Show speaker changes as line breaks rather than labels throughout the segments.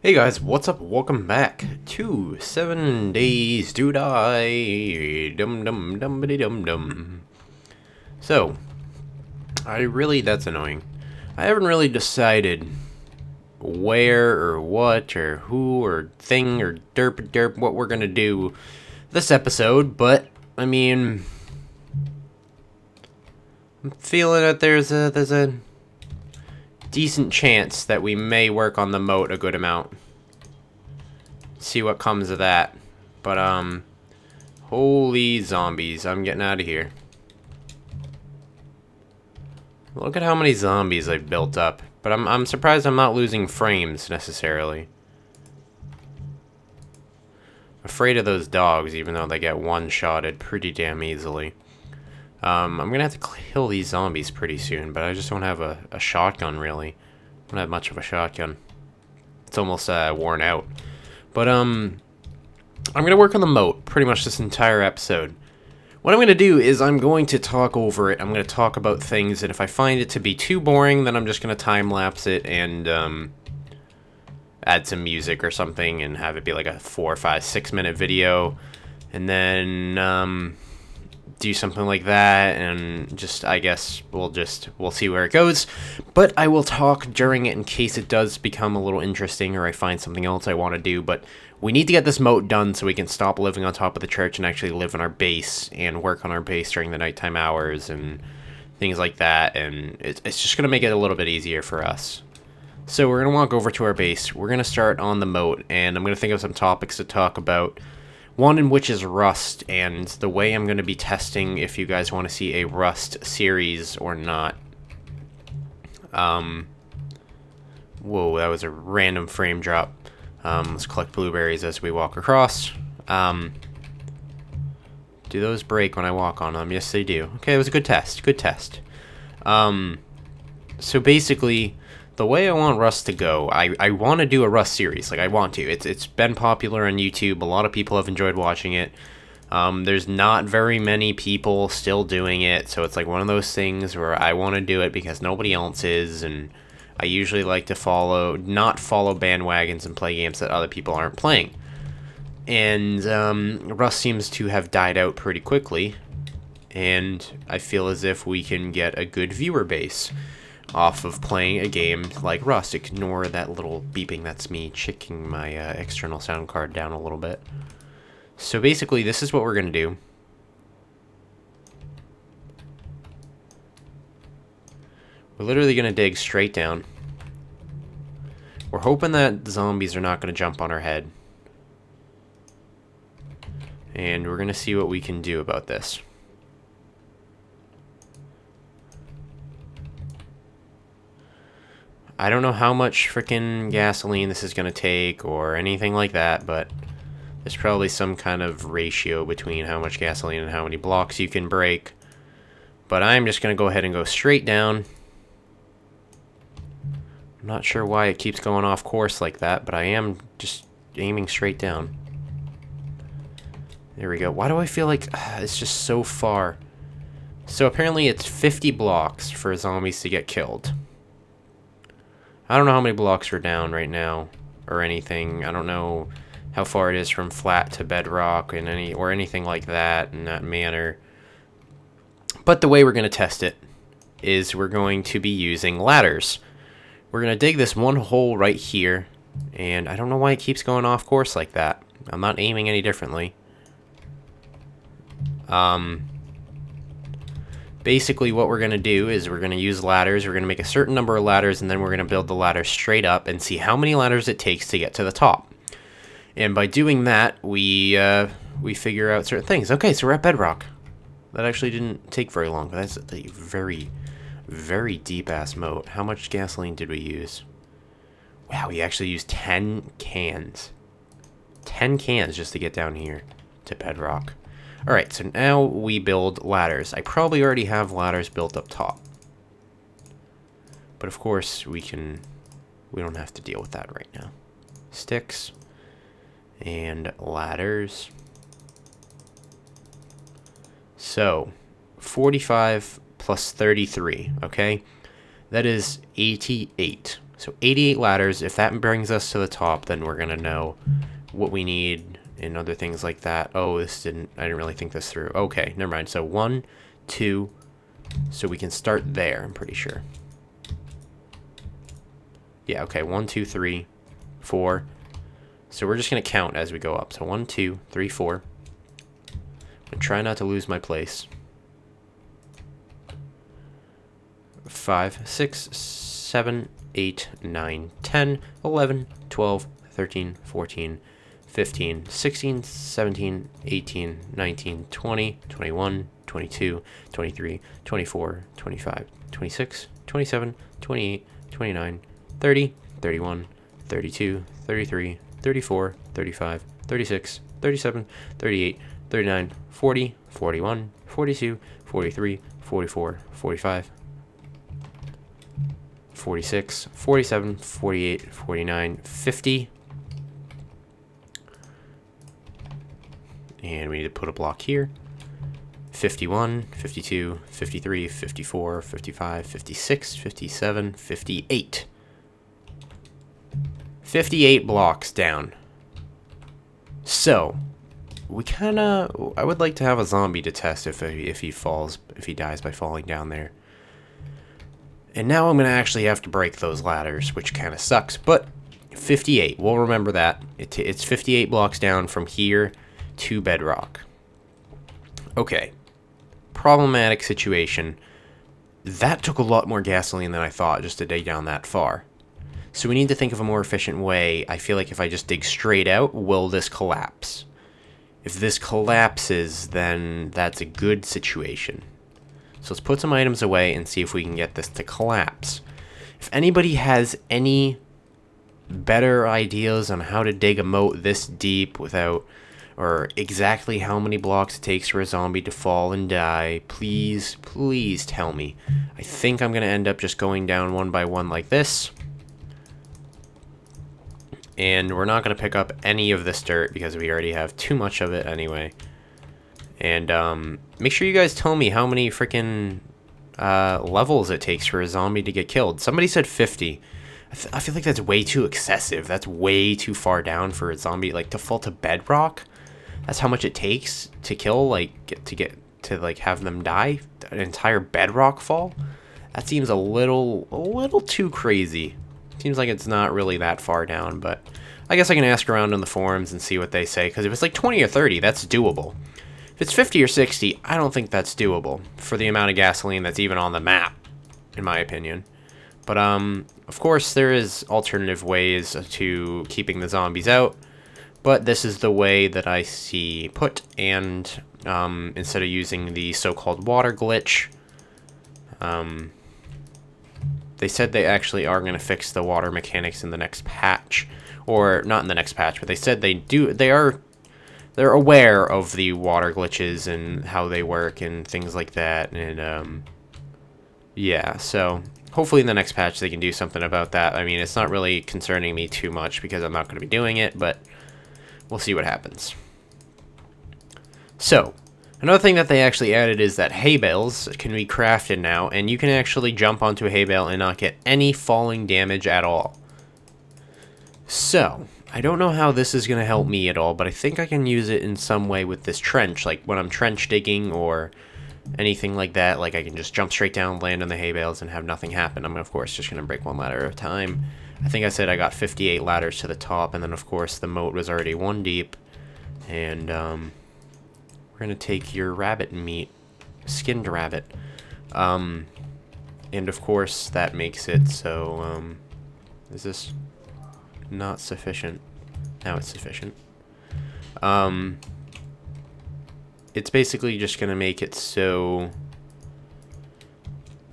Hey guys, what's up? Welcome back to 7 Days to Die. Dum dum dum dum dum. So, that's annoying. I haven't really decided where or what or who or thing or derp what we're gonna do this episode, but I mean, I'm feeling that there's a decent chance that we may work on the moat a good amount. See what comes of that. But holy zombies, I'm getting out of here. Look at how many zombies I've built up. But I'm surprised I'm not losing frames necessarily. Afraid of those dogs, even though they get one-shotted pretty damn easily. I'm gonna have to kill these zombies pretty soon, but I just don't have a shotgun, really. I don't have much of a shotgun. It's almost worn out. But I'm gonna work on the moat pretty much this entire episode. What I'm gonna do is I'm going to talk over it. I'm gonna talk about things, and if I find it to be too boring, then I'm just gonna time-lapse it and add some music or something and have it be like a 4, 5, 6 minute video, and then do something like that, and just, I guess, we'll see where it goes. But I will talk during it in case it does become a little interesting or I find something else I want to do. But we need to get this moat done so we can stop living on top of the church and actually live in our base and work on our base during the nighttime hours and things like that. And it's just going to make it a little bit easier for us. So we're going to walk over to our base. We're going to start on the moat, and I'm going to think of some topics to talk about. One in which is Rust, and the way I'm going to be testing if you guys want to see a Rust series or not. Whoa, that was a random frame drop. Let's collect blueberries as we walk across. Do those break when I walk on them? Yes, they do. Okay, it was a good test. Good test. So basically, the way I want Rust to go, I want to do a Rust series. Like, I want to. It's been popular on YouTube. A lot of people have enjoyed watching it. There's not very many people still doing it, so it's like one of those things where I want to do it because nobody else is, and I usually like to not follow bandwagons and play games that other people aren't playing. And Rust seems to have died out pretty quickly, and I feel as if we can get a good viewer base off of playing a game like Rust. Ignore that little beeping, that's me checking my external sound card down a little bit. So basically, this is what we're going to do. We're literally going to dig straight down. We're hoping that zombies are not going to jump on our head. And we're going to see what we can do about this. I don't know how much freaking gasoline this is going to take or anything like that, but there's probably some kind of ratio between how much gasoline and how many blocks you can break. But I'm just going to go ahead and go straight down. I'm not sure why it keeps going off course like that, but I am just aiming straight down. There we go. Why do I feel like it's just so far? So apparently it's 50 blocks for zombies to get killed. I don't know how many blocks we're down right now or anything. I don't know how far it is from flat to bedrock and anything like that in that manner. But the way we're going to test it is we're going to be using ladders. We're going to dig this one hole right here, and I don't know why it keeps going off course like that. I'm not aiming any differently. Basically, what we're going to do is we're going to use ladders. We're going to make a certain number of ladders, and then we're going to build the ladder straight up and see how many ladders it takes to get to the top. And by doing that, we figure out certain things. Okay, so we're at bedrock. That actually didn't take very long, but that's a very, very deep-ass moat. How much gasoline did we use? Wow, we actually used 10 cans. 10 cans just to get down here to bedrock. Alright, so now we build ladders. I probably already have ladders built up top. But of course, we don't have to deal with that right now. Sticks and ladders. So, 45 plus 33, okay? That is 88. So 88 ladders. If that brings us to the top, then we're going to know what we need and other things like that. Oh, I didn't really think this through. Okay, never mind. So 1, 2, so we can start there, I'm pretty sure. Yeah, okay, 1, 2, 3, 4. So we're just going to count as we go up. So 1, 2, 3, 4. And try not to lose my place. 5, 6, 7, 8, 9, 10, 11, 12, 13, 14, 15, 16, 17, 18, 19, 20, 21, 22, 23, 24, 25, 26, 27, 28, 29, 30, 31, 32, 33, 34, 35, 36, 37, 38, 39, 40, 41, 42, 43, 44, 45, 46, 47, 48, 49, 50. And we need to put a block here. 51, 52, 53, 54, 55, 56, 57, 58. 58 blocks down. So, I would like to have a zombie to test if he dies by falling down there. And now I'm going to actually have to break those ladders, which kind of sucks, but 58, we'll remember that. It's 58 blocks down from here to bedrock. Okay, problematic situation. That took a lot more gasoline than I thought just to dig down that far. So we need to think of a more efficient way. I feel like if I just dig straight out, will this collapse? If this collapses, then that's a good situation. So let's put some items away and see if we can get this to collapse. If anybody has any better ideas on how to dig a moat this deep without, or exactly how many blocks it takes for a zombie to fall and die, please tell me. I think I'm going to end up just going down one by one like this. And we're not going to pick up any of this dirt because we already have too much of it anyway. And make sure you guys tell me how many freaking levels it takes for a zombie to get killed. Somebody said 50. I feel like that's way too excessive. That's way too far down for a zombie, like, to fall to bedrock. That's how much it takes to kill, like, to have them die. An entire bedrock fall. That seems a little too crazy. Seems like it's not really that far down, but I guess I can ask around on the forums and see what they say, because if it's like 20 or 30, that's doable. If it's 50 or 60, I don't think that's doable for the amount of gasoline that's even on the map, in my opinion. But, of course, there is alternative ways to keeping the zombies out, but this is the way that I see put, and instead of using the so-called water glitch, they said they actually are going to fix the water mechanics in the next patch. Or, not in the next patch, but they said they're aware of the water glitches and how they work and things like that. And, yeah, so hopefully in the next patch they can do something about that. I mean, it's not really concerning me too much because I'm not going to be doing it, but we'll see what happens. So, another thing that they actually added is that hay bales can be crafted now, and you can actually jump onto a hay bale and not get any falling damage at all. So, I don't know how this is going to help me at all, but I think I can use it in some way with this trench, like when I'm trench digging or anything like that. Like, I can just jump straight down, land on the hay bales, and have nothing happen. I'm, of course, just going to break one ladder at a time. I think I said I got 58 ladders to the top, and then, of course, the moat was already 1 deep, and, we're going to take your rabbit meat, skinned rabbit, and of course that makes it so, is this not sufficient? Now it's sufficient. It's basically just going to make it so,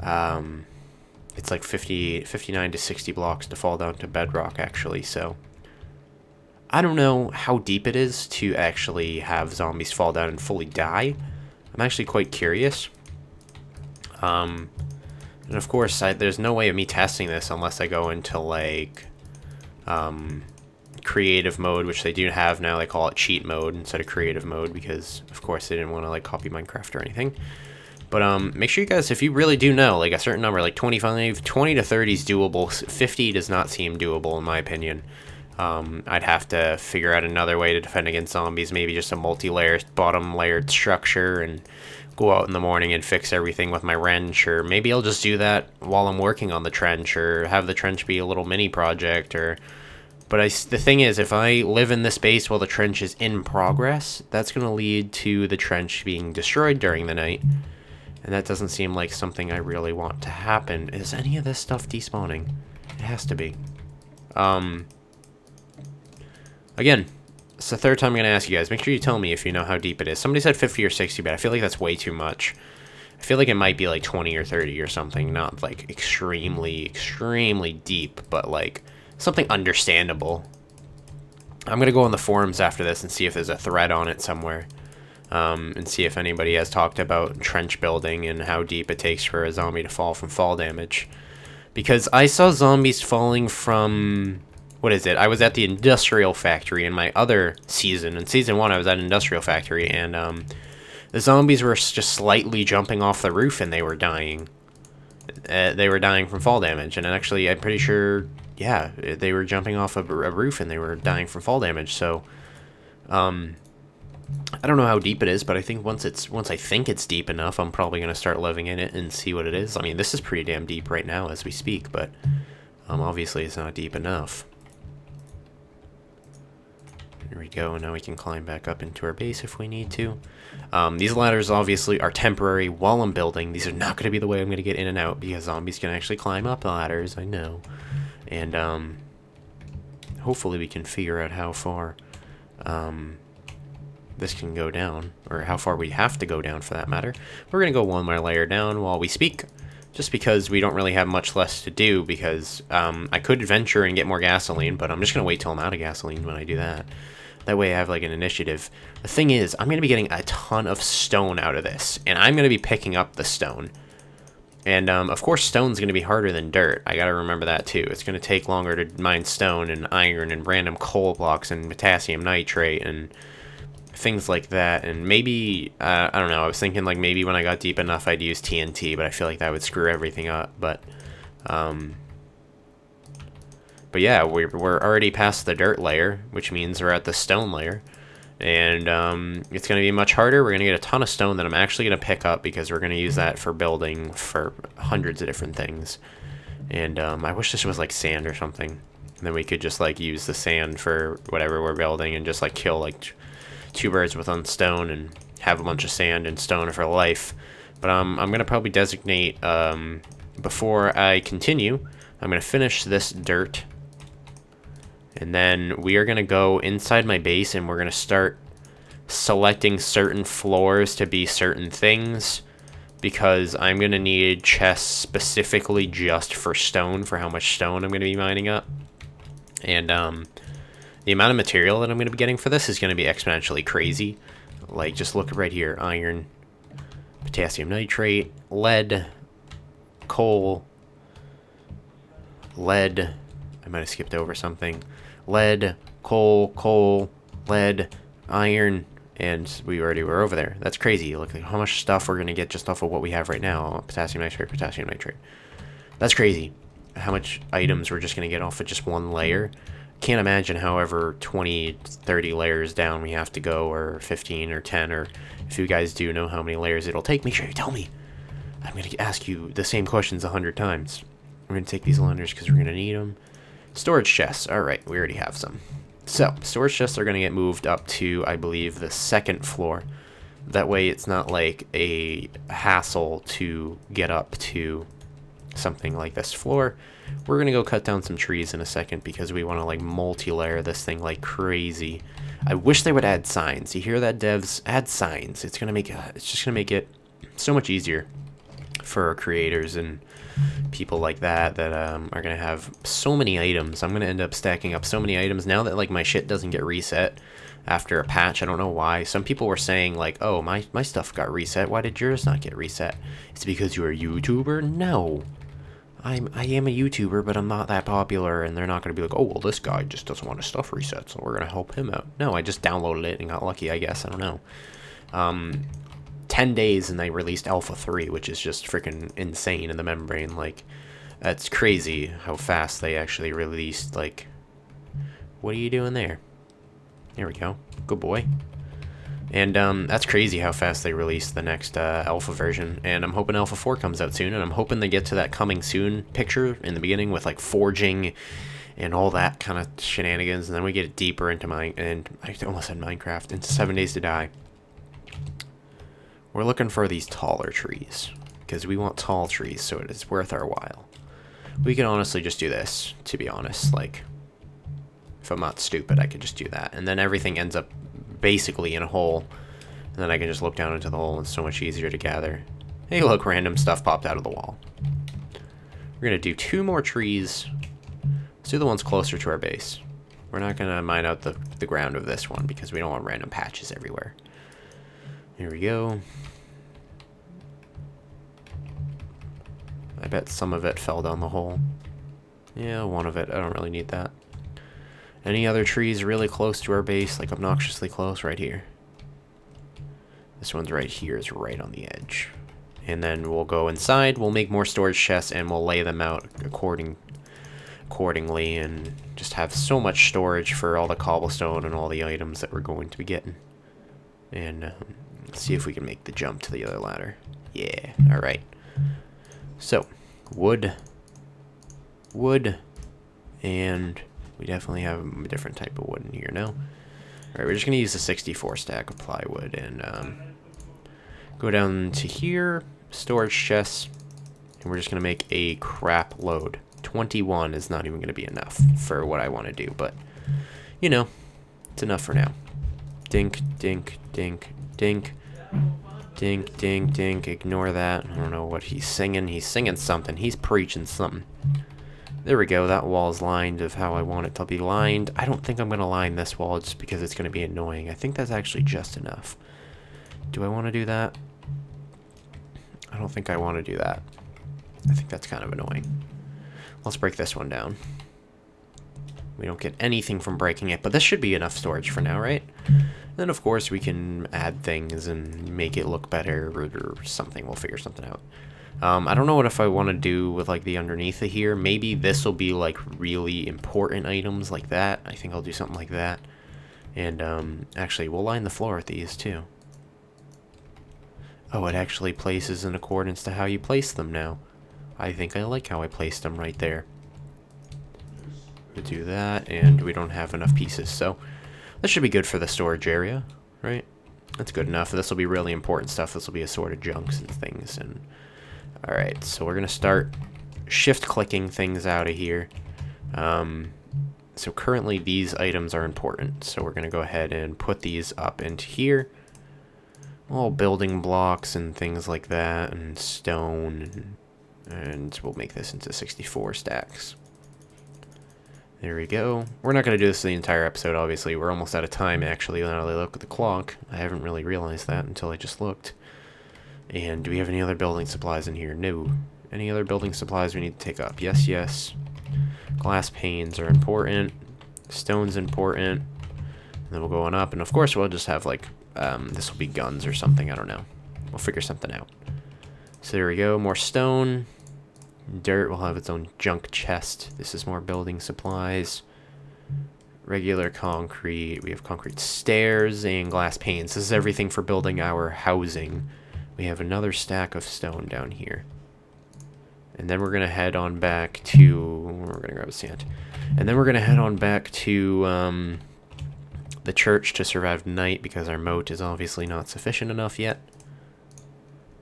it's like 59 to 60 blocks to fall down to bedrock, actually, so I don't know how deep it is to actually have zombies fall down and fully die. I'm actually quite curious. And of course, there's no way of me testing this unless I go into, like, creative mode, which they do have now. They call it cheat mode instead of creative mode because, of course, they didn't want to, like, copy Minecraft or anything. But make sure you guys, if you really do know, like a certain number, like 25, 20 to 30 is doable. 50 does not seem doable in my opinion. I'd have to figure out another way to defend against zombies, maybe just a multi-layer, bottom layered structure, and go out in the morning and fix everything with my wrench, or maybe I'll just do that while I'm working on the trench, or have the trench be a little mini project, or... But the thing is, if I live in this base while the trench is in progress, that's going to lead to the trench being destroyed during the night. And that doesn't seem like something I really want to happen. Is any of this stuff despawning? It has to be. Again, it's the third time I'm going to ask you guys. Make sure you tell me if you know how deep it is. Somebody said 50 or 60, but I feel like that's way too much. I feel like it might be like 20 or 30 or something. Not like extremely, extremely deep, but like something understandable. I'm going to go on the forums after this and see if there's a thread on it somewhere. And see if anybody has talked about trench building and how deep it takes for a zombie to fall from fall damage. Because I saw zombies falling from... What is it? I was at the industrial factory in my other season. In season 1, I was at industrial factory, and the zombies were just slightly jumping off the roof, and they were dying. They were dying from fall damage, and actually, I'm pretty sure, yeah, they were jumping off a roof, and they were dying from fall damage. So, I don't know how deep it is, but I think once I think it's deep enough, I'm probably gonna start living in it and see what it is. I mean, this is pretty damn deep right now as we speak, but obviously it's not deep enough. Here we go, and now we can climb back up into our base if we need to. These ladders obviously are temporary while I'm building. These are not going to be the way I'm going to get in and out, because zombies can actually climb up the ladders, I know. And hopefully we can figure out how far this can go down, or how far we have to go down for that matter. We're going to go one more layer down while we speak, just because we don't really have much less to do, because I could venture and get more gasoline, but I'm just going to wait till I'm out of gasoline when I do that. That way I have like an initiative. The thing is, I'm going to be getting a ton of stone out of this, and I'm going to be picking up the stone. And of course stone's going to be harder than dirt. I got to remember that too. It's going to take longer to mine stone and iron and random coal blocks and potassium nitrate and things like that. And maybe, I don't know, I was thinking like maybe when I got deep enough I'd use TNT, but I feel like that would screw everything up. But yeah, we're already past the dirt layer, which means we're at the stone layer. And it's going to be much harder. We're going to get a ton of stone that I'm actually going to pick up, because we're going to use that for building for hundreds of different things. And I wish this was like sand or something. And then we could just like use the sand for whatever we're building and just like kill like 2 birds with one stone and have a bunch of sand and stone for life. But I'm going to probably designate, before I continue, I'm going to finish this dirt. And then we are going to go inside my base, and we're going to start selecting certain floors to be certain things, because I'm going to need chests specifically just for stone, for how much stone I'm going to be mining up. And the amount of material that I'm going to be getting for this is going to be exponentially crazy. Like, just look right here. Iron, potassium nitrate, lead, coal, lead. I might have skipped over something. Lead, coal, lead, iron, and we already were over there. That's crazy. Look at how much stuff we're going to get just off of what we have right now. Potassium nitrate. That's crazy. How much items we're just going to get off of just one layer. Can't imagine however 20, 30 layers down we have to go, or 15 or 10, or if you guys do know how many layers it'll take, make sure you tell me. I'm going to ask you the same questions 100 times. We're going to take these ladders because we're going to need them. Storage chests. Alright, we already have some. So, storage chests are going to get moved up to, I believe, the 2nd floor. That way it's not like a hassle to get up to something like this floor. We're going to go cut down some trees in a second, because we want to like multi-layer this thing like crazy. I wish they would add signs. You hear that, devs? Add signs. It's going to make it's just going to make it so much easier for our creators and people like that are gonna have so many items. I'm gonna end up stacking up so many items now that like my shit doesn't get reset after a patch. I don't know why. Some people were saying like, oh, my stuff got reset, why did yours not get reset? It's because you're a YouTuber? No, I am a YouTuber, but I'm not that popular, and they're not gonna be like, oh well, this guy just doesn't want his stuff reset, so we're gonna help him out. No, I just downloaded it and got lucky, I guess. I don't know. 10 days and they released Alpha 3, which is just freaking insane in the membrane. Like, that's crazy how fast they actually released, like... What are you doing there? There we go. Good boy. And that's crazy how fast they released the next alpha version. And I'm hoping Alpha 4 comes out soon. And I'm hoping they get to that coming soon picture in the beginning with like forging and all that kind of shenanigans. And then we get deeper into and I almost said Minecraft, into 7 Days to Die. We're looking for these taller trees because we want tall trees, so it is worth our while. We can honestly just do this, to be honest. Like, if I'm not stupid, I could just do that. And then everything ends up basically in a hole. And then I can just look down into the hole, and it's so much easier to gather. Hey, look, random stuff popped out of the wall. We're going to do 2 more trees. Let's do the ones closer to our base. We're not going to mine out the ground of this one because we don't want random patches everywhere. Here we go. I bet some of it fell down the hole. Yeah, one of it. I don't really need that. Any other trees really close to our base, like obnoxiously close? Right here. This one's right here, is right on the edge. And then we'll go inside, we'll make more storage chests, and we'll lay them out accordingly, and just have so much storage for all the cobblestone and all the items that we're going to be getting. And let's see if we can make the jump to the other ladder. Yeah, alright. So, wood, and we definitely have a different type of wood in here now. Alright, we're just going to use the 64 stack of plywood and go down to here, storage chests, and we're just going to make a crap load. 21 is not even going to be enough for what I want to do, but, you know, it's enough for now. Dink, dink, dink, dink. Dink, dink, dink. Ignore that. I don't know what he's singing. He's singing something. He's preaching something. There we go. That wall's lined of how I want it to be lined. I don't think I'm going to line this wall just because it's going to be annoying. I think that's actually just enough. Do I want to do that? I don't think I want to do that. I think that's kind of annoying. Let's break this one down. We don't get anything from breaking it, but this should be enough storage for now, right? Then, of course, we can add things and make it look better or something. We'll figure something out. I don't know what if I want to do with, like, the underneath of here. Maybe this will be, like, really important items like that. I think I'll do something like that. And, actually, we'll line the floor with these, too. Oh, it actually places in accordance to how you place them now. I think I like how I placed them right there. We'll do that, and we don't have enough pieces, so... This should be good for the storage area, right? That's good enough. This will be really important stuff. This will be assorted junks and things. And alright, so we're going to start shift-clicking things out of here. So currently these items are important. So we're going to go ahead and put these up into here. All building blocks and things like that, and stone. And we'll make this into 64 stacks. There we go. We're not going to do this the entire episode, obviously. We're almost out of time, actually, when I look at the clock. I haven't really realized that until I just looked. And do we have any other building supplies in here? No. Any other building supplies we need to take up? Yes, yes. Glass panes are important. Stone's important. And then we'll go on up. And, of course, we'll just have, like, this will be guns or something. I don't know. We'll figure something out. So there we go. More stone. Dirt will have its own junk chest. This is more building supplies. Regular concrete. We have concrete stairs and glass panes. This is everything for building our housing. We have another stack of stone down here. And then we're going to head on back to... We're going to grab sand. And then we're going to head on back to the church to survive night because our moat is obviously not sufficient enough yet.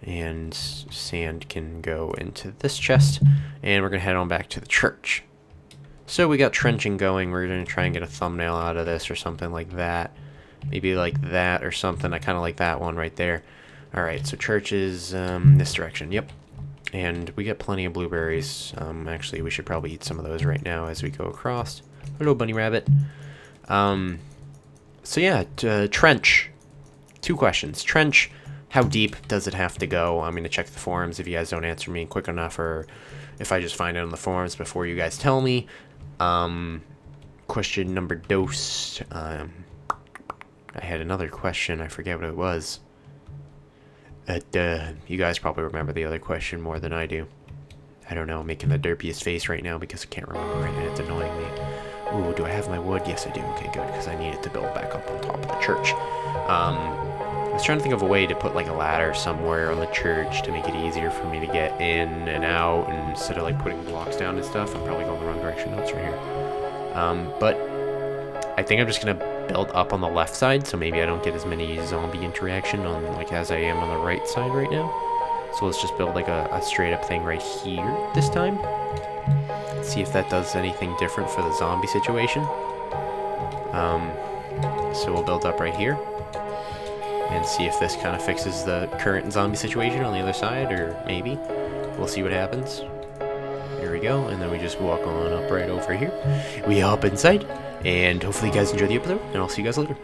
And sand can go into this chest. And we're going to head on back to the church. So we got trenching going. We're going to try and get a thumbnail out of this or something like that. Maybe like that or something. I kind of like that one right there. Alright, so church is this direction. Yep. And we get plenty of blueberries. Actually, we should probably eat some of those right now as we go across. Hello, bunny rabbit. So yeah, trench. 2 questions. Trench. How deep does it have to go? I'm going to check the forums if you guys don't answer me quick enough, or if I just find it on the forums before you guys tell me. Question number dos. I had another question. I forget what it was. You guys probably remember the other question more than I do. I don't know, I'm making the derpiest face right now because I can't remember it and it's annoying me. Ooh, do I have my wood? Yes, I do. Okay, good, because I need it to build back up on top of the church. I was trying to think of a way to put like a ladder somewhere on the church to make it easier for me to get in and out, and instead of like putting blocks down and stuff. I'm probably going the wrong direction. No, it's right here. But I think I'm just gonna build up on the left side, so maybe I don't get as many zombie interaction on like as I am on the right side right now. So let's just build like a straight up thing right here this time. See if that does anything different for the zombie situation. So we'll build up right here and see if this kind of fixes the current zombie situation on the other side, or maybe. We'll see what happens. Here we go, and then we just walk on up right over here. We hop inside, and hopefully you guys enjoy the episode, and I'll see you guys later.